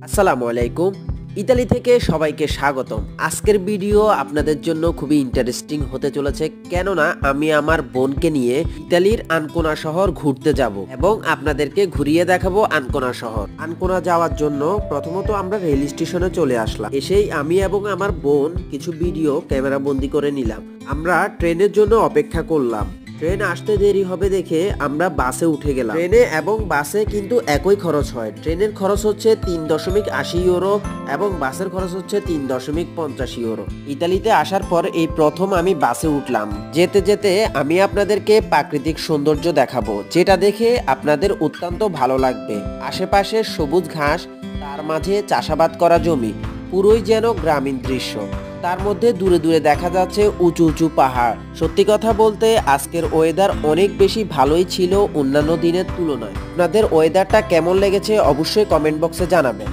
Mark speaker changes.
Speaker 1: আসসালামু আলাইকুম। ইতালি থেকে সবাইকে স্বাগতম। আজকের ভিডিও আপনাদের জন্য খুবই ইন্টারেস্টিং হতে চলেছে, কেননা আমি আমার বোনকে নিয়ে ইতালির আনকোনা শহর ঘুরতে যাব এবং আপনাদেরকে ঘুরিয়ে দেখাবো আনকোনা শহর। আনকোনা যাওয়ার জন্য প্রথমত আমরা রেল স্টেশনে চলে আসলাম। এসেই আমি এবং আমার বোন কিছু ভিডিও ক্যামেরা বন্দি করে নিলাম। আমরা ট্রেনের জন্য অপেক্ষা করলাম। ট্রেন আসতে দেরি হবে দেখে আমরা বাসে উঠে গেলাম। ট্রেনে এবং বাসে কিন্তু একই খরচ হয়। ট্রেনের খরচ হচ্ছে 3.80 ইউরো এবং বাসের খরচ হচ্ছে 3.50 ইউরো। ইতালিতে আসার পর এই প্রথম আমি বাসে উঠলাম। যেতে যেতে আমি আপনাদেরকে প্রাকৃতিক সৌন্দর্য দেখাবো, যেটা দেখে আপনাদের অত্যন্ত ভালো লাগবে। আশেপাশে সবুজ ঘাস, তার মাঝে চাষাবাদ করা জমি, পুরোই যেন গ্রামীণ দৃশ্য। তার মধ্যে দূরে দূরে দেখা যাচ্ছে উঁচু উঁচু পাহাড়। সত্যি কথা বলতে আজকের ওয়েদার অনেক বেশি ভালোই ছিল অন্যান্য দিনের তুলনায়। আপনাদের ওয়েদারটা কেমন লেগেছে অবশ্যই কমেন্ট বক্সে জানাবেন।